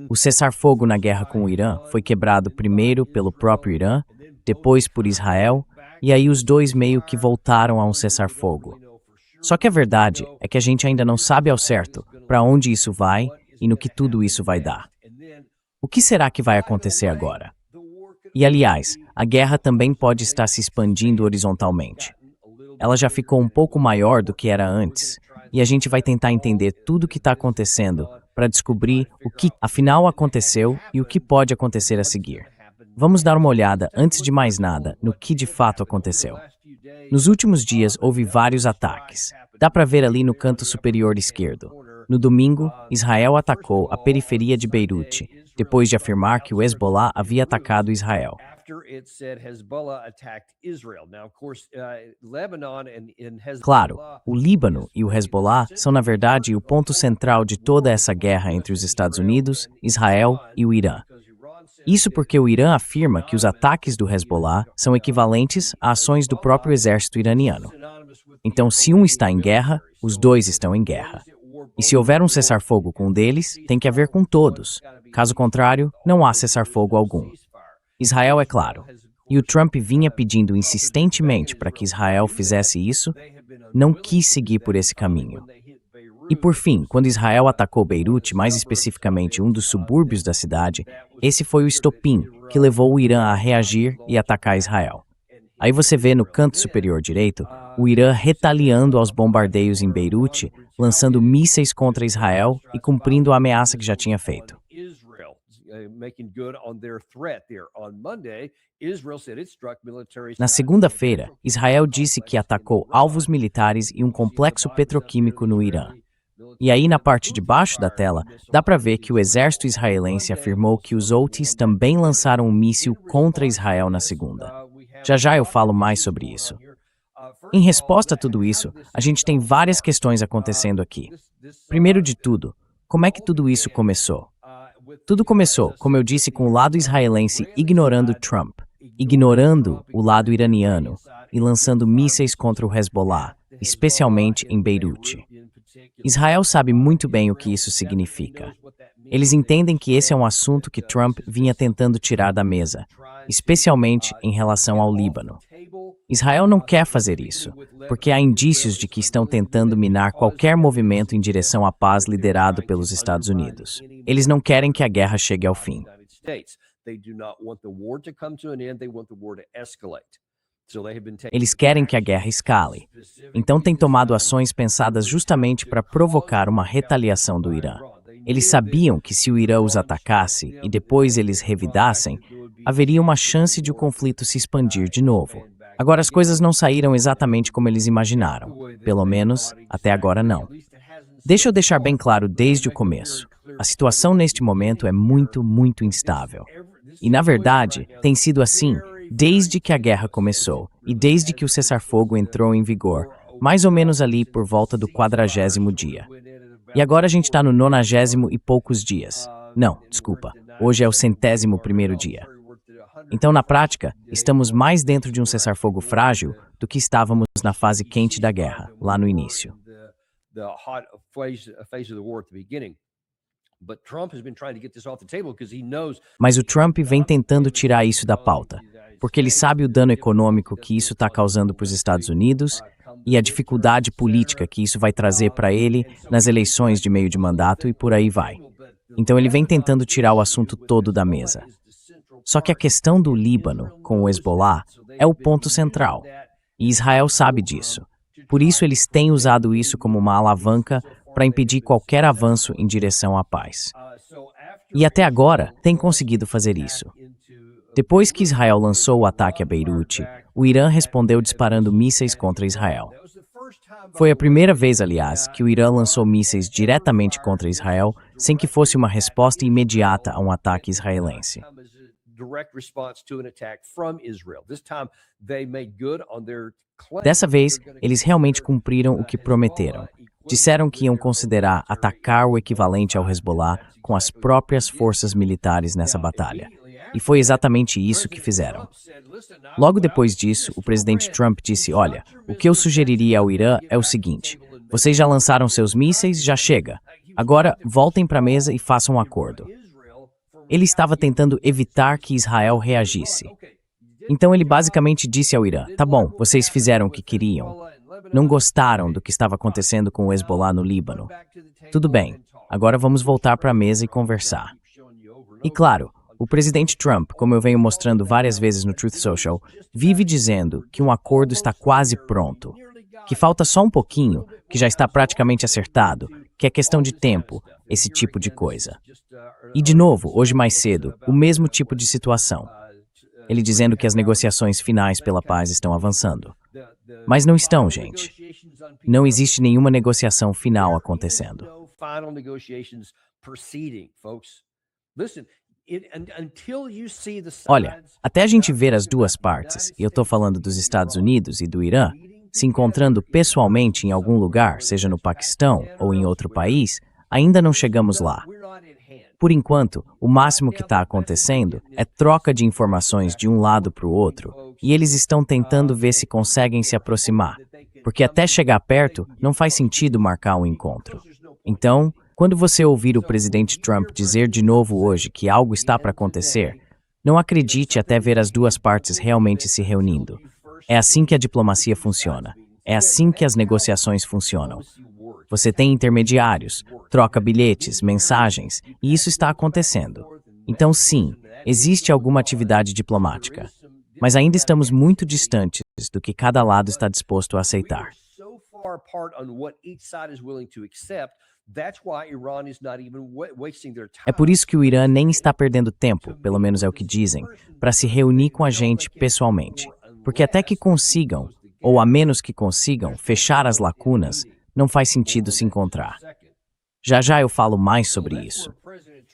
O cessar-fogo na guerra com o Irã foi quebrado primeiro pelo próprio Irã, depois por Israel, e aí os dois meio que voltaram a um cessar-fogo. Só que a verdade é que a gente ainda não sabe ao certo para onde isso vai e no que tudo isso vai dar. O que será que vai acontecer agora? E aliás, a guerra também pode estar se expandindo horizontalmente. Ela já ficou um pouco maior do que era antes, e a gente vai tentar entender tudo o que está acontecendo para descobrir o que afinal aconteceu e o que pode acontecer a seguir. Vamos dar uma olhada, antes de mais nada, no que de fato aconteceu. Nos últimos dias houve vários ataques. Dá para ver ali no canto superior esquerdo. No domingo, Israel atacou a periferia de Beirute, depois de afirmar que o Hezbollah havia atacado Israel. Claro, o Líbano e o Hezbollah são, na verdade, o ponto central de toda essa guerra entre os Estados Unidos, Israel e o Irã. Isso porque o Irã afirma que os ataques do Hezbollah são equivalentes a ações do próprio exército iraniano. Então, se um está em guerra, os dois estão em guerra. E se houver um cessar-fogo com um deles, tem que haver com todos. Caso contrário, não há cessar-fogo algum. Israel é claro. E o Trump vinha pedindo insistentemente para que Israel fizesse isso, não quis seguir por esse caminho. E por fim, quando Israel atacou Beirute, mais especificamente um dos subúrbios da cidade, esse foi o estopim que levou o Irã a reagir e atacar Israel. Aí você vê no canto superior direito o Irã retaliando aos bombardeios em Beirute, lançando mísseis contra Israel e cumprindo a ameaça que já tinha feito. Na segunda-feira, Israel disse que atacou alvos militares e um complexo petroquímico no Irã. E aí, na parte de baixo da tela, dá para ver que o exército israelense afirmou que os Houthis também lançaram um míssil contra Israel na segunda. Já já eu falo mais sobre isso. Em resposta a tudo isso, a gente tem várias questões acontecendo aqui. Primeiro de tudo, como é que tudo isso começou? Tudo começou, como eu disse, com o lado israelense ignorando Trump, ignorando o lado iraniano e lançando mísseis contra o Hezbollah, especialmente em Beirute. Israel sabe muito bem o que isso significa. Eles entendem que esse é um assunto que Trump vinha tentando tirar da mesa, especialmente em relação ao Líbano. Israel não quer fazer isso, porque há indícios de que estão tentando minar qualquer movimento em direção à paz liderado pelos Estados Unidos. Eles não querem que a guerra chegue ao fim. Eles querem que a guerra escale. Então têm tomado ações pensadas justamente para provocar uma retaliação do Irã. Eles sabiam que se o Irã os atacasse e depois eles revidassem, haveria uma chance de o conflito se expandir de novo. Agora, as coisas não saíram exatamente como eles imaginaram. Pelo menos, até agora não. Deixa eu deixar bem claro desde o começo. A situação neste momento é muito, muito instável. E, na verdade, tem sido assim desde que a guerra começou e desde que o cessar-fogo entrou em vigor, mais ou menos ali por volta do 40º dia. E agora a gente está no 90º e poucos dias. Não, desculpa, hoje é o 101º dia. Então, na prática, estamos mais dentro de um cessar-fogo frágil do que estávamos na fase quente da guerra, lá no início. Mas o Trump vem tentando tirar isso da pauta, porque ele sabe o dano econômico que isso está causando para os Estados Unidos e a dificuldade política que isso vai trazer para ele nas eleições de meio de mandato e por aí vai. Então ele vem tentando tirar o assunto todo da mesa. Só que a questão do Líbano com o Hezbollah é o ponto central, e Israel sabe disso. Por isso eles têm usado isso como uma alavanca para impedir qualquer avanço em direção à paz. E até agora tem conseguido fazer isso. Depois que Israel lançou o ataque a Beirute, o Irã respondeu disparando mísseis contra Israel. Foi a primeira vez, aliás, que o Irã lançou mísseis diretamente contra Israel, sem que fosse uma resposta imediata a um ataque israelense. Dessa vez, eles realmente cumpriram o que prometeram. Disseram que iam considerar atacar o equivalente ao Hezbollah com as próprias forças militares nessa batalha. E foi exatamente isso que fizeram. Logo depois disso, o presidente Trump disse, o que eu sugeriria ao Irã é o seguinte, vocês já lançaram seus mísseis, já chega. Agora, voltem para a mesa e façam um acordo. Ele estava tentando evitar que Israel reagisse. Então ele basicamente disse ao Irã, tá bom, vocês fizeram o que queriam. Não gostaram do que estava acontecendo com o Hezbollah no Líbano. Tudo bem, agora vamos voltar para a mesa e conversar. E claro, o presidente Trump, como eu venho mostrando várias vezes no Truth Social, vive dizendo que um acordo está quase pronto, que falta só um pouquinho, que já está praticamente acertado, que é questão de tempo, esse tipo de coisa. E de novo, hoje mais cedo, o mesmo tipo de situação. Ele dizendo que as negociações finais pela paz estão avançando. Mas não estão, gente. Não existe nenhuma negociação final acontecendo. Olha, até a gente ver as duas partes, e eu estou falando dos Estados Unidos e do Irã, se encontrando pessoalmente em algum lugar, seja no Paquistão ou em outro país, ainda não chegamos lá. Por enquanto, o máximo que está acontecendo é troca de informações de um lado para o outro, e eles estão tentando ver se conseguem se aproximar, porque até chegar perto não faz sentido marcar um encontro. Então, quando você ouvir o presidente Trump dizer de novo hoje que algo está para acontecer, não acredite até ver as duas partes realmente se reunindo. É assim que a diplomacia funciona. É assim que as negociações funcionam. Você tem intermediários, troca bilhetes, mensagens, e isso está acontecendo. Então, sim, existe alguma atividade diplomática. Mas ainda estamos muito distantes do que cada lado está disposto a aceitar. É por isso que o Irã nem está perdendo tempo, pelo menos é o que dizem, para se reunir com a gente pessoalmente. Porque até que consigam, ou a menos que consigam, fechar as lacunas, não faz sentido se encontrar. Já já eu falo mais sobre isso.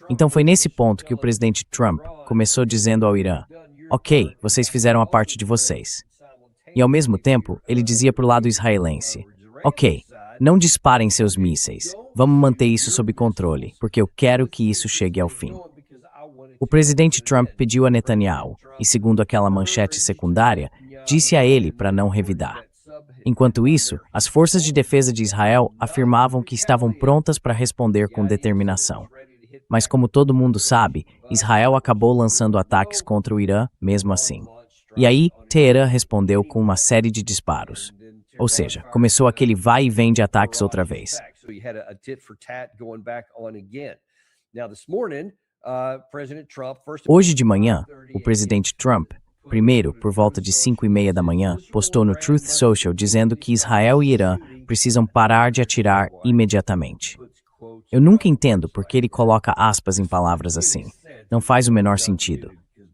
Então foi nesse ponto que o presidente Trump começou dizendo ao Irã, ok, vocês fizeram a parte de vocês. E ao mesmo tempo, ele dizia para o lado israelense, ok, não disparem seus mísseis, vamos manter isso sob controle, porque eu quero que isso chegue ao fim. O presidente Trump pediu a Netanyahu, e segundo aquela manchete secundária, disse a ele para não revidar. Enquanto isso, as forças de defesa de Israel afirmavam que estavam prontas para responder com determinação. Mas como todo mundo sabe, Israel acabou lançando ataques contra o Irã mesmo assim. E aí, Teherã respondeu com uma série de disparos. Ou seja, começou aquele vai e vem de ataques outra vez. Hoje de manhã, o presidente Trump, primeiro, por volta de 5:30 da manhã, postou no Truth Social dizendo que Israel e Irã precisam parar de atirar imediatamente. Eu nunca entendo por que ele coloca aspas em palavras assim. Não faz o menor sentido.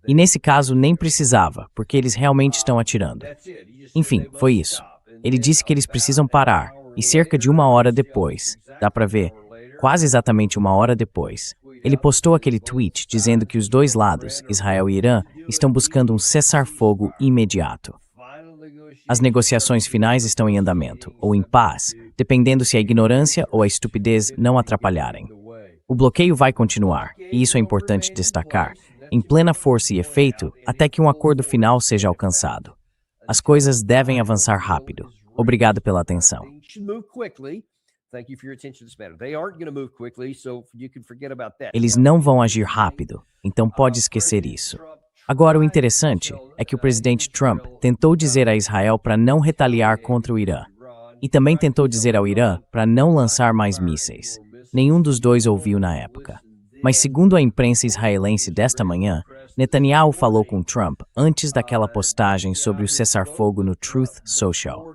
E nesse caso nem precisava, porque eles realmente estão atirando. Enfim, foi isso. Ele disse que eles precisam parar, e cerca de 1 hora depois, dá pra ver, quase exatamente 1 hora depois, ele postou aquele tweet dizendo que os dois lados, Israel e Irã, estão buscando um cessar-fogo imediato. As negociações finais estão em andamento, ou em paz, dependendo se a ignorância ou a estupidez não atrapalharem. O bloqueio vai continuar, e isso é importante destacar, em plena força e efeito, até que um acordo final seja alcançado. As coisas devem avançar rápido. Obrigado pela atenção. Eles não vão agir rápido, então pode esquecer isso. Agora, o interessante é que o presidente Trump tentou dizer a Israel para não retaliar contra o Irã. E também tentou dizer ao Irã para não lançar mais mísseis. Nenhum dos dois ouviu na época. Mas segundo a imprensa israelense desta manhã, Netanyahu falou com Trump antes daquela postagem sobre o cessar-fogo no Truth Social.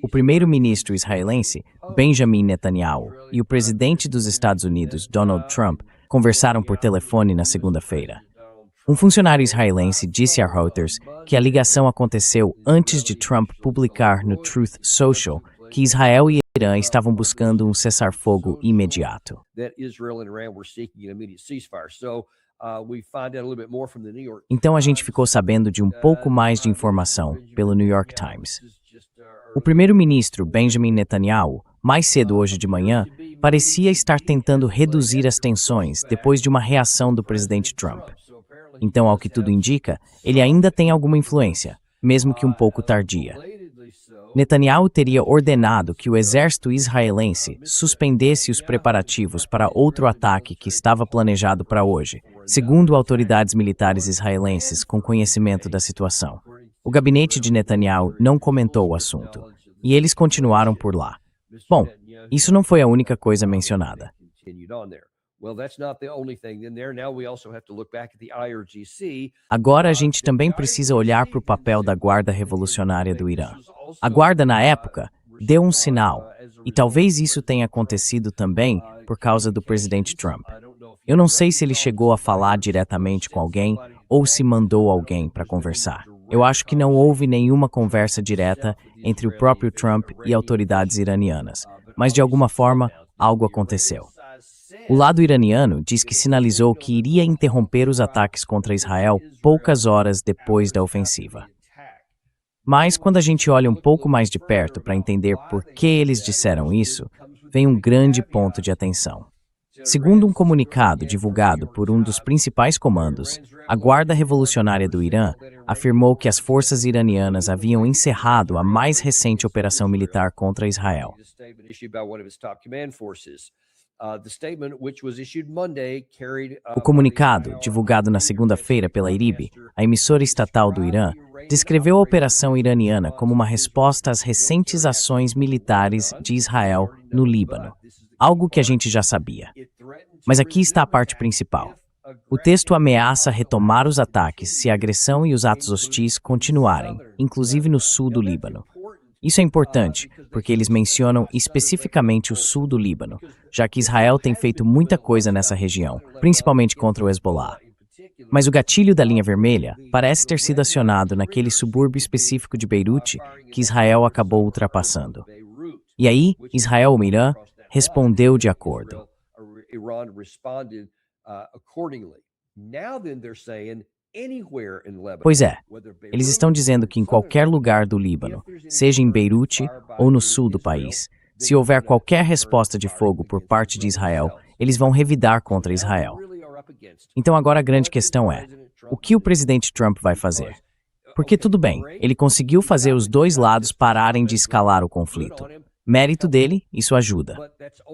O primeiro-ministro israelense, Benjamin Netanyahu, e o presidente dos Estados Unidos, Donald Trump, conversaram por telefone na segunda-feira. Um funcionário israelense disse a Reuters que a ligação aconteceu antes de Trump publicar no Truth Social que Israel e Irã estavam buscando um cessar-fogo imediato. Então a gente ficou sabendo de um pouco mais de informação pelo New York Times. O primeiro-ministro Benjamin Netanyahu, mais cedo hoje de manhã, parecia estar tentando reduzir as tensões depois de uma reação do presidente Trump. Então, ao que tudo indica, ele ainda tem alguma influência, mesmo que um pouco tardia. Netanyahu teria ordenado que o exército israelense suspendesse os preparativos para outro ataque que estava planejado para hoje, segundo autoridades militares israelenses com conhecimento da situação. O gabinete de Netanyahu não comentou o assunto, e eles continuaram por lá. Bom, isso não foi a única coisa mencionada. Agora a gente também precisa olhar para o papel da Guarda Revolucionária do Irã. A Guarda, na época, deu um sinal, e talvez isso tenha acontecido também por causa do presidente Trump. Eu não sei se ele chegou a falar diretamente com alguém ou se mandou alguém para conversar. Eu acho que não houve nenhuma conversa direta entre o próprio Trump e autoridades iranianas, mas de alguma forma algo aconteceu. O lado iraniano diz que sinalizou que iria interromper os ataques contra Israel poucas horas depois da ofensiva. Mas quando a gente olha um pouco mais de perto para entender por que eles disseram isso, vem um grande ponto de atenção. Segundo um comunicado divulgado por um dos principais comandos, a Guarda Revolucionária do Irã afirmou que as forças iranianas haviam encerrado a mais recente operação militar contra Israel. O comunicado, divulgado na segunda-feira pela IRIB, a emissora estatal do Irã, descreveu a operação iraniana como uma resposta às recentes ações militares de Israel no Líbano, algo que a gente já sabia. Mas aqui está a parte principal. O texto ameaça retomar os ataques se a agressão e os atos hostis continuarem, inclusive no sul do Líbano. Isso é importante, porque eles mencionam especificamente o sul do Líbano, já que Israel tem feito muita coisa nessa região, principalmente contra o Hezbollah. Mas o gatilho da linha vermelha parece ter sido acionado naquele subúrbio específico de Beirute que Israel acabou ultrapassando. E aí, Israel ou Irã respondeu de acordo. Pois é, eles estão dizendo que em qualquer lugar do Líbano, seja em Beirute ou no sul do país, se houver qualquer resposta de fogo por parte de Israel, eles vão revidar contra Israel. Então agora a grande questão é, o que o presidente Trump vai fazer? Porque tudo bem, ele conseguiu fazer os dois lados pararem de escalar o conflito. Mérito dele, isso ajuda.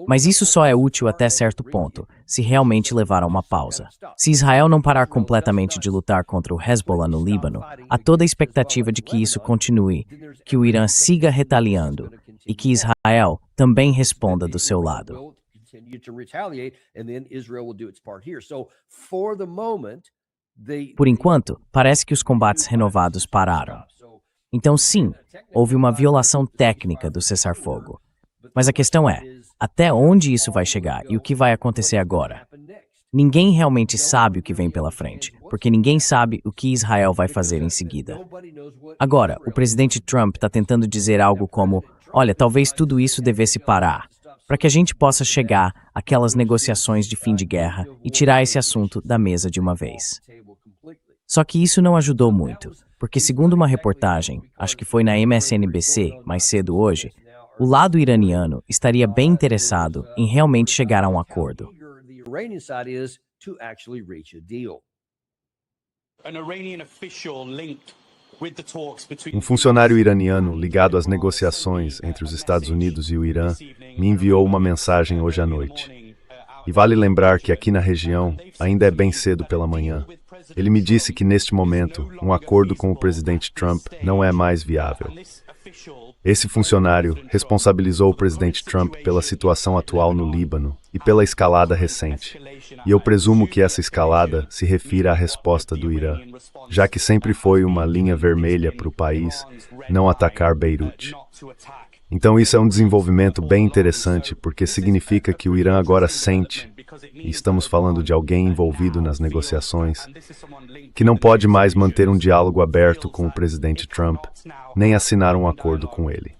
Mas isso só é útil até certo ponto, se realmente levar a uma pausa. Se Israel não parar completamente de lutar contra o Hezbollah no Líbano, há toda a expectativa de que isso continue, que o Irã siga retaliando e que Israel também responda do seu lado. Por enquanto, parece que os combates renovados pararam. Então, sim, houve uma violação técnica do cessar-fogo. Mas a questão é, até onde isso vai chegar e o que vai acontecer agora? Ninguém realmente sabe o que vem pela frente, porque ninguém sabe o que Israel vai fazer em seguida. Agora, o presidente Trump está tentando dizer algo como, olha, talvez tudo isso devesse parar, para que a gente possa chegar àquelas negociações de fim de guerra e tirar esse assunto da mesa de uma vez. Só que isso não ajudou muito, porque segundo uma reportagem, acho que foi na MSNBC, mais cedo hoje, o lado iraniano estaria bem interessado em realmente chegar a um acordo. Um funcionário iraniano ligado às negociações entre os Estados Unidos e o Irã me enviou uma mensagem hoje à noite. E vale lembrar que aqui na região ainda é bem cedo pela manhã. Ele me disse que neste momento um acordo com o presidente Trump não é mais viável. Esse funcionário responsabilizou o presidente Trump pela situação atual no Líbano e pela escalada recente. E eu presumo que essa escalada se refira à resposta do Irã, já que sempre foi uma linha vermelha para o país não atacar Beirute. Então isso é um desenvolvimento bem interessante, porque significa que o Irã agora sente, e estamos falando de alguém envolvido nas negociações, que não pode mais manter um diálogo aberto com o presidente Trump, nem assinar um acordo com ele.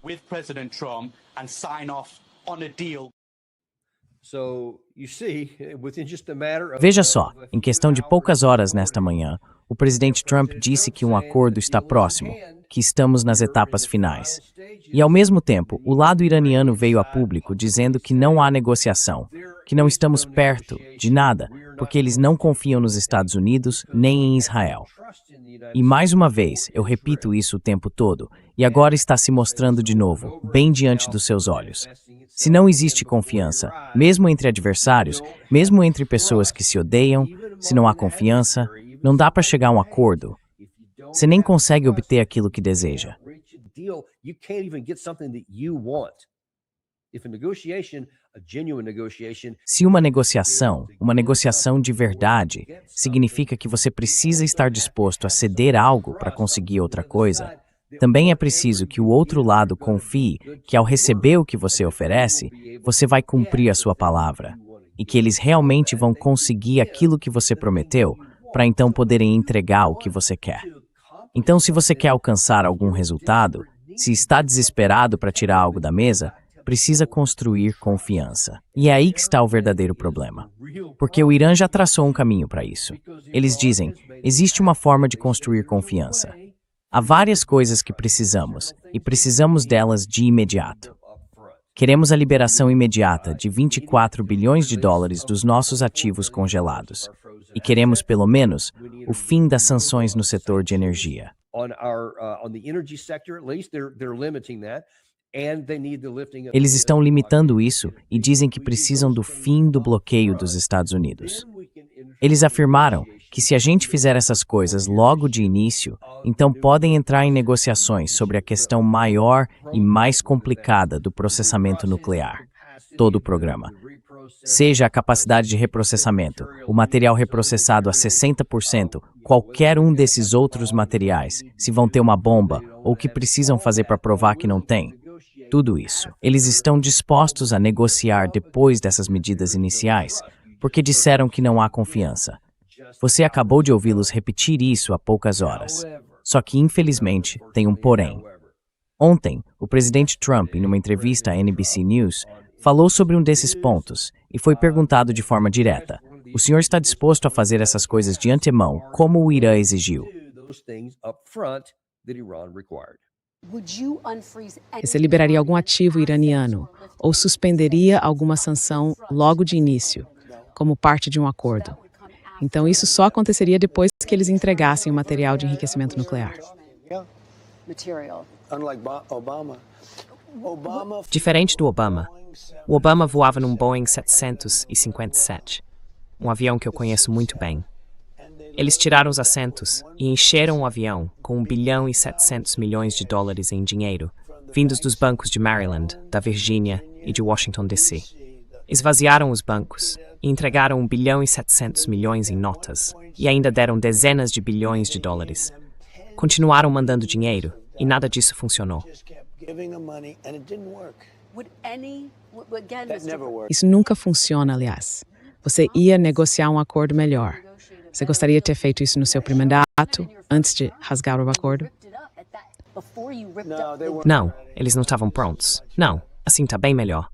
Veja só, em questão de poucas horas nesta manhã, o presidente Trump disse que um acordo está próximo, que estamos nas etapas finais. E ao mesmo tempo, o lado iraniano veio a público dizendo que não há negociação, que não estamos perto de nada, porque eles não confiam nos Estados Unidos nem em Israel. E mais uma vez, eu repito isso o tempo todo, e agora está se mostrando de novo, bem diante dos seus olhos. Se não existe confiança, mesmo entre adversários, mesmo entre pessoas que se odeiam, se não há confiança, não dá para chegar a um acordo. Você nem consegue obter aquilo que deseja. Se uma negociação de verdade, significa que você precisa estar disposto a ceder algo para conseguir outra coisa, também é preciso que o outro lado confie que ao receber o que você oferece, você vai cumprir a sua palavra, e que eles realmente vão conseguir aquilo que você prometeu, para então poderem entregar o que você quer. Então, se você quer alcançar algum resultado, se está desesperado para tirar algo da mesa, precisa construir confiança. E é aí que está o verdadeiro problema. Porque o Irã já traçou um caminho para isso. Eles dizem, existe uma forma de construir confiança. Há várias coisas que precisamos, e precisamos delas de imediato. Queremos a liberação imediata de 24 bilhões de dólares dos nossos ativos congelados. E queremos, pelo menos, o fim das sanções no setor de energia. Eles estão limitando isso e dizem que precisam do fim do bloqueio dos Estados Unidos. Eles afirmaram que se a gente fizer essas coisas logo de início, então podem entrar em negociações sobre a questão maior e mais complicada do processamento nuclear, todo o programa. Seja a capacidade de reprocessamento, o material reprocessado a 60%, qualquer um desses outros materiais, se vão ter uma bomba ou o que precisam fazer para provar que não tem. Tudo isso. Eles estão dispostos a negociar depois dessas medidas iniciais, porque disseram que não há confiança. Você acabou de ouvi-los repetir isso há poucas horas. Só que, infelizmente, tem um porém. Ontem, o presidente Trump, em uma entrevista à NBC News, falou sobre um desses pontos e foi perguntado de forma direta: o senhor está disposto a fazer essas coisas de antemão, como o Irã exigiu? Você liberaria algum ativo iraniano ou suspenderia alguma sanção logo de início, como parte de um acordo. Então, isso só aconteceria depois que eles entregassem o material de enriquecimento nuclear. Diferente do Obama. O Obama voava num Boeing 757, um avião que eu conheço muito bem. Eles tiraram os assentos e encheram o avião com 1 bilhão e 700 milhões de dólares em dinheiro, vindos dos bancos de Maryland, da Virgínia e de Washington, D.C. Esvaziaram os bancos e entregaram 1 bilhão e 700 milhões em notas e ainda deram dezenas de bilhões de dólares. Continuaram mandando dinheiro e nada disso funcionou. Isso nunca funciona, aliás. Você ia negociar um acordo melhor. Você gostaria de ter feito isso no seu primeiro mandato, antes de rasgar o acordo? Não, eles não estavam prontos. Não, assim tá bem melhor.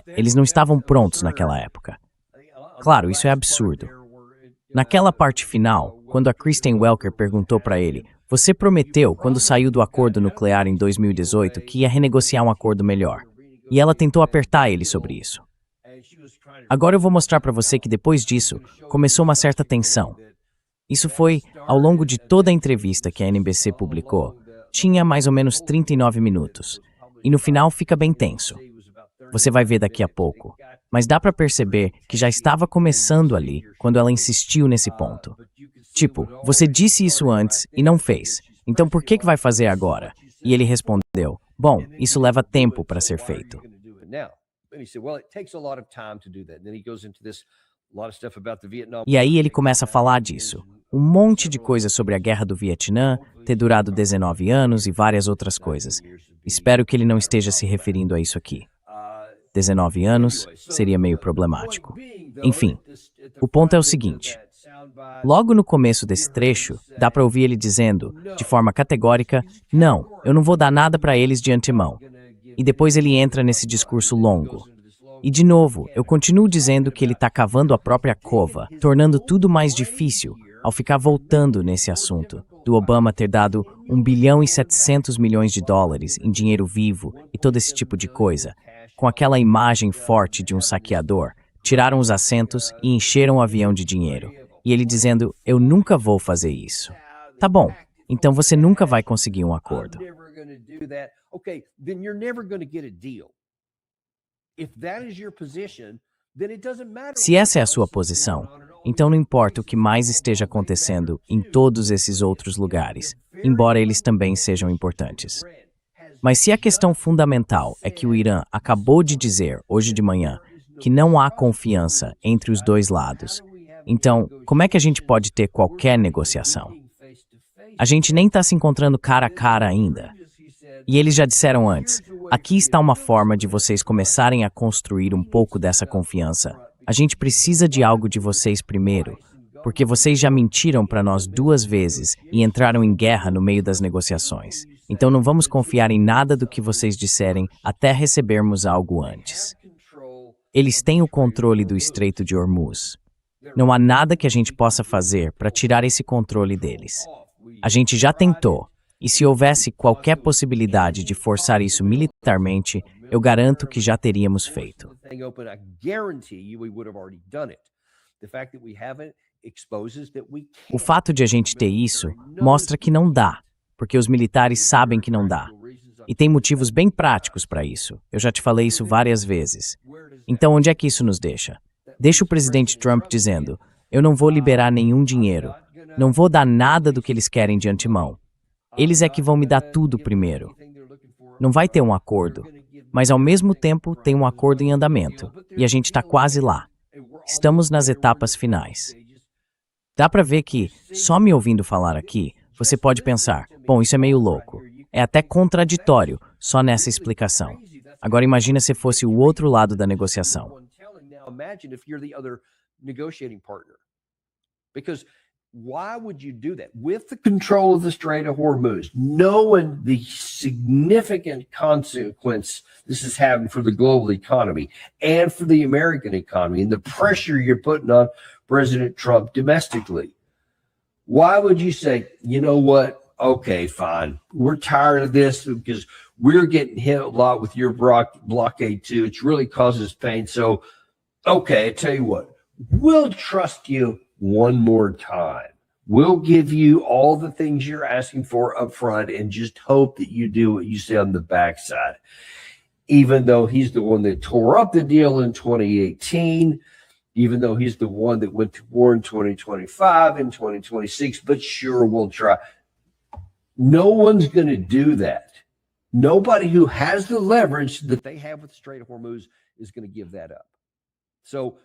Eles não estavam prontos naquela época. Claro, isso é absurdo. Naquela parte final, quando a Kristen Welker perguntou para ele, você prometeu, quando saiu do acordo nuclear em 2018, que ia renegociar um acordo melhor. E ela tentou apertar ele sobre isso. Agora eu vou mostrar para você que depois disso, começou uma certa tensão. Isso foi ao longo de toda a entrevista que a NBC publicou. Tinha mais ou menos 39 minutos. E no final fica bem tenso. Você vai ver daqui a pouco. Mas dá para perceber que já estava começando ali, quando ela insistiu nesse ponto. Tipo, você disse isso antes e não fez. Então por que vai fazer agora? E ele respondeu, bom, isso leva tempo para ser feito. E aí ele começa a falar disso. Um monte de coisas sobre a guerra do Vietnã, ter durado 19 anos e várias outras coisas. Espero que ele não esteja se referindo a isso aqui. 19 anos seria meio problemático. Enfim, o ponto é o seguinte. Logo no começo desse trecho, dá para ouvir ele dizendo, de forma categórica, não, eu não vou dar nada para eles de antemão. E depois ele entra nesse discurso longo. E de novo, eu continuo dizendo que ele está cavando a própria cova, tornando tudo mais difícil ao ficar voltando nesse assunto, do Obama ter dado 1 bilhão e 700 milhões de dólares em dinheiro vivo e todo esse tipo de coisa, com aquela imagem forte de um saqueador, tiraram os assentos e encheram o avião de dinheiro. E ele dizendo, eu nunca vou fazer isso. Tá bom, então você nunca vai conseguir um acordo. Se essa é a sua posição, então não importa o que mais esteja acontecendo em todos esses outros lugares, embora eles também sejam importantes. Mas se a questão fundamental é que o Irã acabou de dizer, hoje de manhã, que não há confiança entre os dois lados, então, como é que a gente pode ter qualquer negociação? A gente nem está se encontrando cara a cara ainda. E eles já disseram antes, aqui está uma forma de vocês começarem a construir um pouco dessa confiança. A gente precisa de algo de vocês primeiro, porque vocês já mentiram para nós 2 vezes e entraram em guerra no meio das negociações. Então não vamos confiar em nada do que vocês disserem até recebermos algo antes. Eles têm o controle do Estreito de Hormuz. Não há nada que a gente possa fazer para tirar esse controle deles. A gente já tentou, e se houvesse qualquer possibilidade de forçar isso militarmente, eu garanto que já teríamos feito. O fato de a gente ter isso mostra que não dá, porque os militares sabem que não dá. E tem motivos bem práticos para isso. Eu já te falei isso várias vezes. Então, onde é que isso nos deixa? Deixa o presidente Trump dizendo, eu não vou liberar nenhum dinheiro, não vou dar nada do que eles querem de antemão. Eles é que vão me dar tudo primeiro. Não vai ter um acordo, mas ao mesmo tempo tem um acordo em andamento, e a gente está quase lá. Estamos nas etapas finais. Dá para ver que, só me ouvindo falar aqui, você pode pensar, bom, isso é meio louco. É até contraditório, só nessa explicação. Agora imagina se fosse o outro lado da negociação. Why would you do that? With the control of the Strait of Hormuz, knowing the significant consequence this is having for the global economy and for the American economy and the pressure you're putting on President Trump domestically. Why would you say, you know what? Okay, fine. We're tired of this because we're getting hit a lot with your blockade too. It's really causing us pain. So, okay, I tell you what, we'll trust you one more time. We'll give you all the things you're asking for up front and just hope that you do what you say on the backside. Even though he's the one that tore up the deal in 2018, even though he's the one that went to war in 2025 and 2026, but sure, we'll try. No one's going to do that. Nobody who has the leverage that they have with the Strait of Hormuz is going to give that up. So,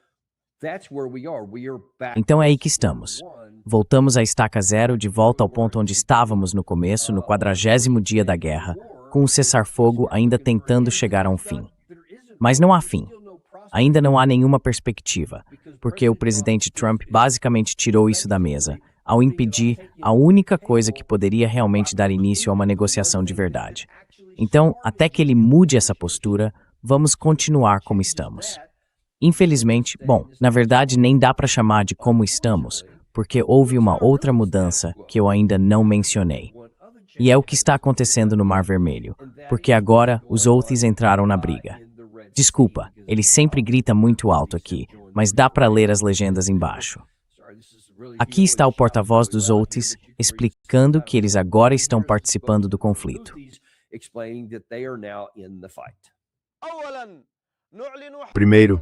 então é aí que estamos. Voltamos à estaca zero, de volta ao ponto onde estávamos no começo, no 40º dia da guerra, com o cessar-fogo ainda tentando chegar a um fim. Mas não há fim. Ainda não há nenhuma perspectiva, porque o presidente Trump basicamente tirou isso da mesa, ao impedir a única coisa que poderia realmente dar início a uma negociação de verdade. Então, até que ele mude essa postura, vamos continuar como estamos. Infelizmente, bom, na verdade nem dá para chamar de como estamos, porque houve uma outra mudança que eu ainda não mencionei. E é o que está acontecendo no Mar Vermelho, porque agora os Houthis entraram na briga. Desculpa, ele sempre grita muito alto aqui, mas dá para ler as legendas embaixo. Aqui está o porta-voz dos Houthis explicando que eles agora estão participando do conflito. Primeiro,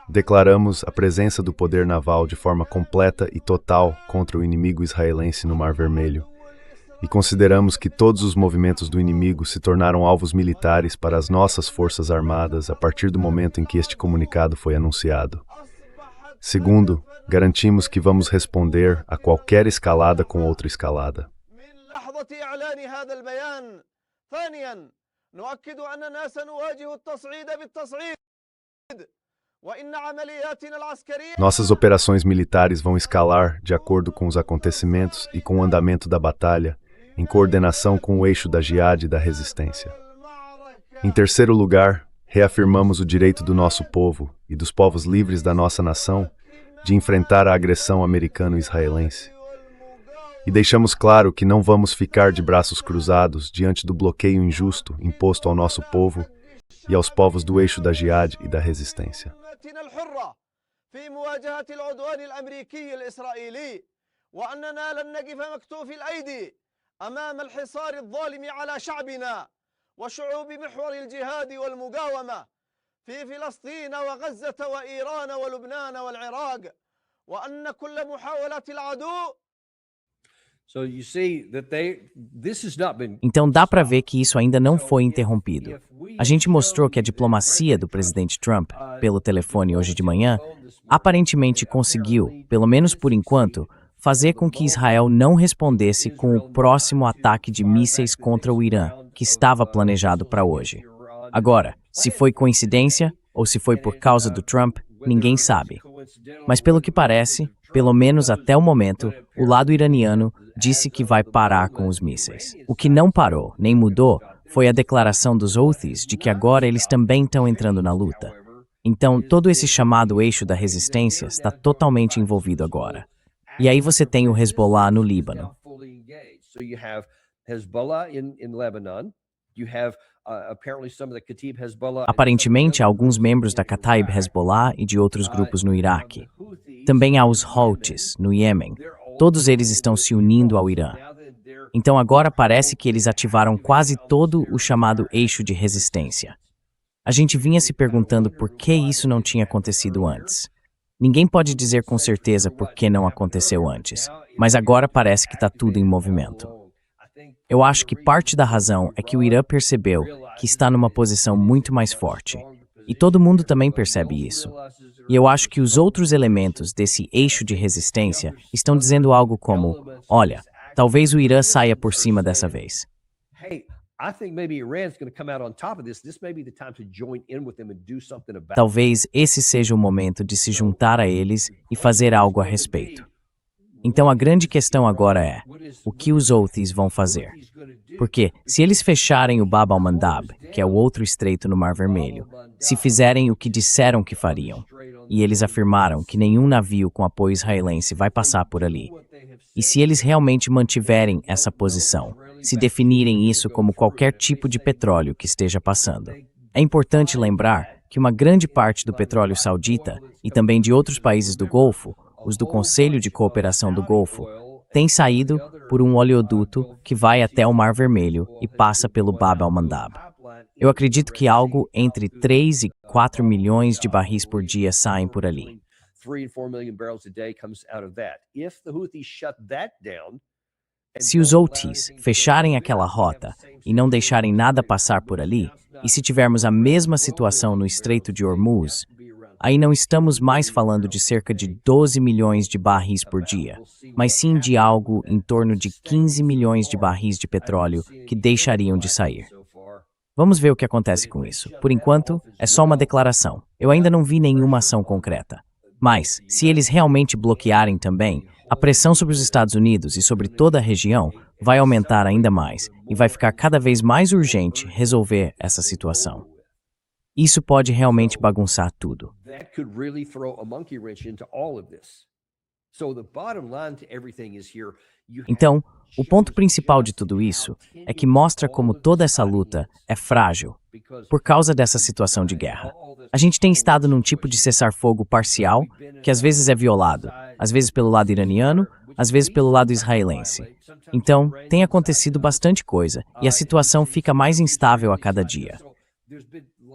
declaramos a presença do poder naval de forma completa e total contra o inimigo israelense no Mar Vermelho, e consideramos que todos os movimentos do inimigo se tornaram alvos militares para as nossas forças armadas a partir do momento em que este comunicado foi anunciado. Segundo, garantimos que vamos responder a qualquer escalada com outra escalada. Nossas operações militares vão escalar de acordo com os acontecimentos e com o andamento da batalha, em coordenação com o eixo da Jihad e da resistência. Em terceiro lugar, reafirmamos o direito do nosso povo e dos povos livres da nossa nação de enfrentar a agressão americano-israelense. E deixamos claro que não vamos ficar de braços cruzados diante do bloqueio injusto imposto ao nosso povo e aos povos do eixo da Jihad e da resistência. في مواجهة العدوان الأمريكي الإسرائيلي وأننا لن نقف مكتوفي الأيدي أمام الحصار الظالم على شعبنا وشعوب محور الجهاد والمقاومة في فلسطين وغزة وإيران ولبنان والعراق وأن كل محاولات العدو. So you see that this has not been. Então dá para ver que isso ainda não foi interrompido. A gente mostrou que a diplomacia do presidente Trump, pelo telefone hoje de manhã, aparentemente conseguiu, pelo menos por enquanto, fazer com que Israel não respondesse com o próximo ataque de mísseis contra o Irã, que estava planejado para hoje. Agora, se foi coincidência ou se foi por causa do Trump, ninguém sabe. Mas pelo que parece, pelo menos até o momento, o lado iraniano disse que vai parar com os mísseis. O que não parou, nem mudou, foi a declaração dos Houthis de que agora eles também estão entrando na luta. Então, todo esse chamado eixo da resistência está totalmente envolvido agora. E aí você tem o Hezbollah no Líbano. Aparentemente, há alguns membros da Kataib Hezbollah e de outros grupos no Iraque. Também há os Houthis, no Iêmen. Todos eles estão se unindo ao Irã. Então agora parece que eles ativaram quase todo o chamado eixo de resistência. A gente vinha se perguntando por que isso não tinha acontecido antes. Ninguém pode dizer com certeza por que não aconteceu antes, mas agora parece que está tudo em movimento. Eu acho que parte da razão é que o Irã percebeu que está numa posição muito mais forte. E todo mundo também percebe isso. E eu acho que os outros elementos desse eixo de resistência estão dizendo algo como, olha, talvez o Irã saia por cima dessa vez. Talvez esse seja o momento de se juntar a eles e fazer algo a respeito. Então a grande questão agora é, o que os Houthis vão fazer? Porque se eles fecharem o Bab al-Mandab, que é o outro estreito no Mar Vermelho, se fizerem o que disseram que fariam, e eles afirmaram que nenhum navio com apoio israelense vai passar por ali, e se eles realmente mantiverem essa posição, se definirem isso como qualquer tipo de petróleo que esteja passando, é importante lembrar que uma grande parte do petróleo saudita e também de outros países do Golfo, os do Conselho de Cooperação do Golfo, tem saído por um oleoduto que vai até o Mar Vermelho e passa pelo Bab al-Mandab. Eu acredito que algo entre 3 e 4 milhões de barris por dia saem por ali. Se os Houthis fecharem aquela rota e não deixarem nada passar por ali, e se tivermos a mesma situação no Estreito de Hormuz, aí não estamos mais falando de cerca de 12 milhões de barris por dia, mas sim de algo em torno de 15 milhões de barris de petróleo que deixariam de sair. Vamos ver o que acontece com isso. Por enquanto, é só uma declaração. Eu ainda não vi nenhuma ação concreta. Mas, se eles realmente bloquearem também, a pressão sobre os Estados Unidos e sobre toda a região vai aumentar ainda mais e vai ficar cada vez mais urgente resolver essa situação. Isso pode realmente bagunçar tudo. Então, o ponto principal de tudo isso é que mostra como toda essa luta é frágil por causa dessa situação de guerra. A gente tem estado num tipo de cessar-fogo parcial que às vezes é violado, às vezes pelo lado iraniano, às vezes pelo lado israelense. Então, tem acontecido bastante coisa e a situação fica mais instável a cada dia.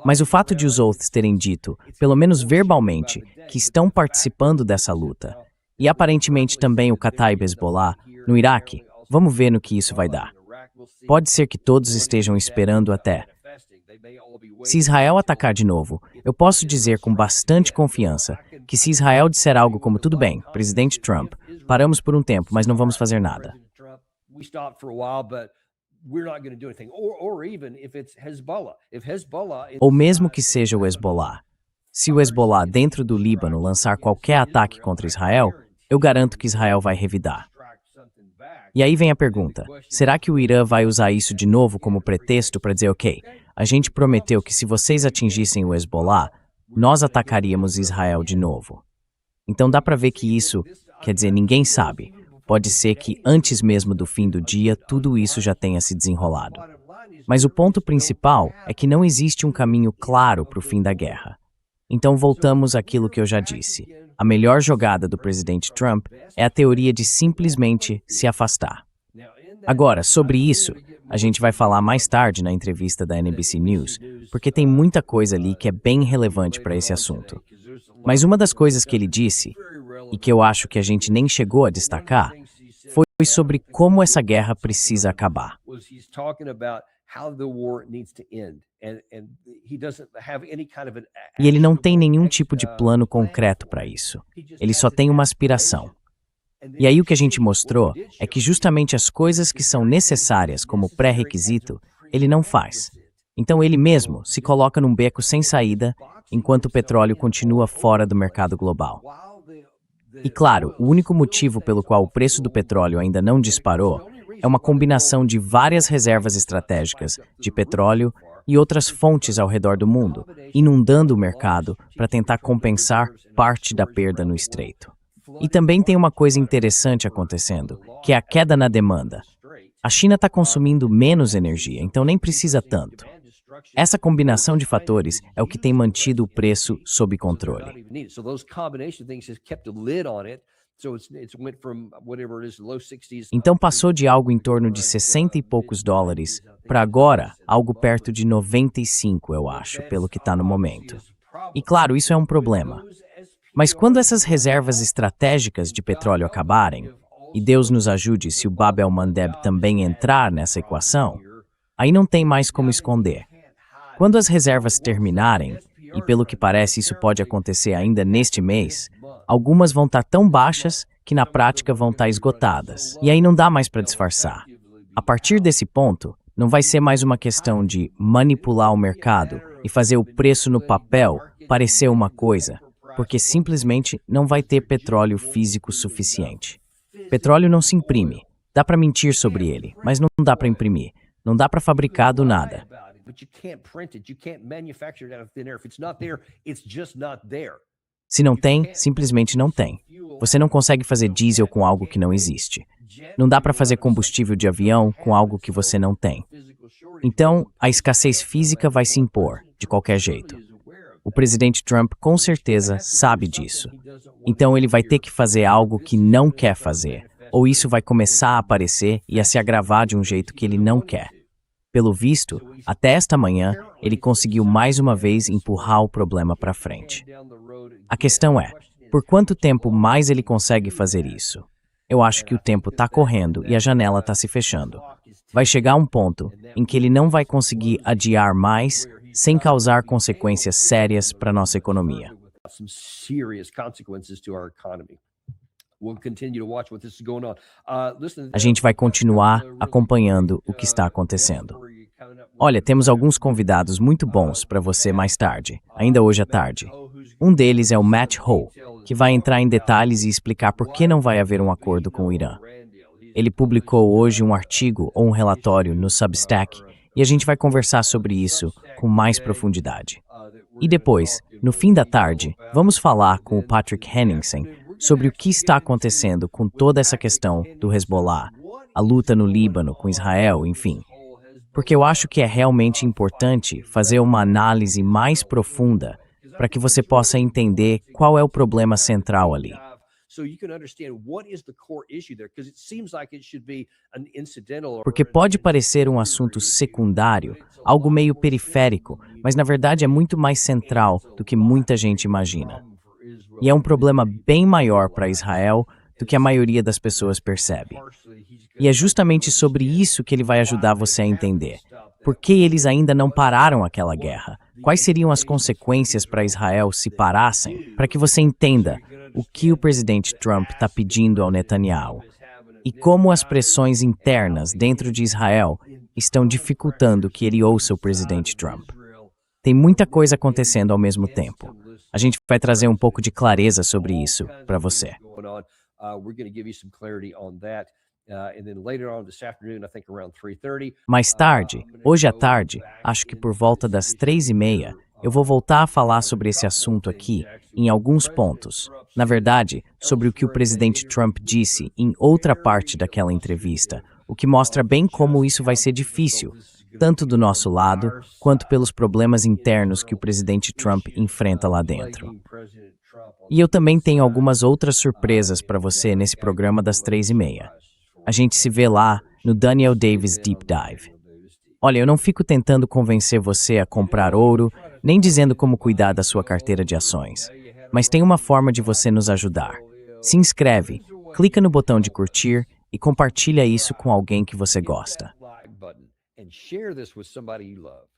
Mas o fato de os Houthis terem dito, pelo menos verbalmente, que estão participando dessa luta, e aparentemente também o Kataib Hezbollah, no Iraque, vamos ver no que isso vai dar. Pode ser que todos estejam esperando até. Se Israel atacar de novo, eu posso dizer com bastante confiança que se Israel disser algo como tudo bem, presidente Trump, paramos por um tempo, mas não vamos fazer nada. Ou mesmo que seja o Hezbollah. Se o Hezbollah dentro do Líbano lançar qualquer ataque contra Israel, eu garanto que Israel vai revidar. E aí vem a pergunta, será que o Irã vai usar isso de novo como pretexto para dizer, ok, a gente prometeu que se vocês atingissem o Hezbollah, nós atacaríamos Israel de novo. Então dá para ver que isso, quer dizer, ninguém sabe. Pode ser que antes mesmo do fim do dia, tudo isso já tenha se desenrolado. Mas o ponto principal é que não existe um caminho claro para o fim da guerra. Então voltamos àquilo que eu já disse. a melhor jogada do presidente Trump é a teoria de simplesmente se afastar. Agora, sobre isso, a gente vai falar mais tarde na entrevista da NBC News, porque tem muita coisa ali que é bem relevante para esse assunto. Mas uma das coisas que ele disse, e que eu acho que a gente nem chegou a destacar, foi sobre como essa guerra precisa acabar. E ele não tem nenhum tipo de plano concreto para isso. Ele só tem uma aspiração. E aí o que a gente mostrou é que justamente as coisas que são necessárias como pré-requisito, ele não faz. Então ele mesmo se coloca num beco sem saída, enquanto o petróleo continua fora do mercado global. E claro, o único motivo pelo qual o preço do petróleo ainda não disparou é uma combinação de várias reservas estratégicas de petróleo e outras fontes ao redor do mundo, inundando o mercado para tentar compensar parte da perda no estreito. E também tem uma coisa interessante acontecendo, que é a queda na demanda. A China está consumindo menos energia, então nem precisa tanto. Essa combinação de fatores é o que tem mantido o preço sob controle. Então passou de algo em torno de 60 e poucos dólares para agora algo perto de 95, eu acho, pelo que está no momento. E claro, isso é um problema. Mas quando essas reservas estratégicas de petróleo acabarem, e Deus nos ajude se o Bab el-Mandeb também entrar nessa equação, aí não tem mais como esconder. Quando as reservas terminarem, e pelo que parece isso pode acontecer ainda neste mês, algumas vão estar tão baixas que na prática vão estar esgotadas. E aí não dá mais para disfarçar. A partir desse ponto, não vai ser mais uma questão de manipular o mercado e fazer o preço no papel parecer uma coisa, porque simplesmente não vai ter petróleo físico suficiente. Petróleo não se imprime. Dá para mentir sobre ele, mas não dá para imprimir. Não dá para fabricar do nada. Se não tem, simplesmente não tem. Você não consegue fazer diesel com algo que não existe. Não dá para fazer combustível de avião com algo que você não tem. Então, a escassez física vai se impor, de qualquer jeito. O presidente Trump com certeza sabe disso. Então ele vai ter que fazer algo que não quer fazer, ou isso vai começar a aparecer e a se agravar de um jeito que ele não quer. Pelo visto, até esta manhã, ele conseguiu mais uma vez empurrar o problema para frente. A questão é, por quanto tempo mais ele consegue fazer isso? Eu acho que o tempo está correndo e a janela está se fechando. Vai chegar um ponto em que ele não vai conseguir adiar mais sem causar consequências sérias para nossa economia. A gente vai continuar acompanhando o que está acontecendo. Olha, temos alguns convidados muito bons para você mais tarde, ainda hoje à tarde. Um deles é o Matt Hoh, que vai entrar em detalhes e explicar por que não vai haver um acordo com o Irã. Ele publicou hoje um artigo ou um relatório no Substack e a gente vai conversar sobre isso com mais profundidade. E depois, no fim da tarde, vamos falar com o Patrick Henningsen sobre o que está acontecendo com toda essa questão do Hezbollah, a luta no Líbano com Israel, enfim. Porque eu acho que é realmente importante fazer uma análise mais profunda para que você possa entender qual é o problema central ali. Porque pode parecer um assunto secundário, algo meio periférico, mas na verdade é muito mais central do que muita gente imagina. E é um problema bem maior para Israel do que a maioria das pessoas percebe. E é justamente sobre isso que ele vai ajudar você a entender. Por que eles ainda não pararam aquela guerra? Quais seriam as consequências para Israel se parassem? Para que você entenda o que o presidente Trump está pedindo ao Netanyahu. E como as pressões internas dentro de Israel estão dificultando que ele ouça o presidente Trump. Tem muita coisa acontecendo ao mesmo tempo. A gente vai trazer um pouco de clareza sobre isso para você. Mais tarde, hoje à tarde, acho que por volta das 3:30, eu vou voltar a falar sobre esse assunto aqui, em alguns pontos. Na verdade, sobre o que o presidente Trump disse em outra parte daquela entrevista, o que mostra bem como isso vai ser difícil, tanto do nosso lado quanto pelos problemas internos que o presidente Trump enfrenta lá dentro. E eu também tenho algumas outras surpresas para você nesse programa das 3h30. A gente se vê lá no Daniel Davis Deep Dive. Olha, eu não fico tentando convencer você a comprar ouro, nem dizendo como cuidar da sua carteira de ações. Mas tem uma forma de você nos ajudar. Se inscreve, clica no botão de curtir e compartilha isso com alguém que você gosta. And share this with somebody you love.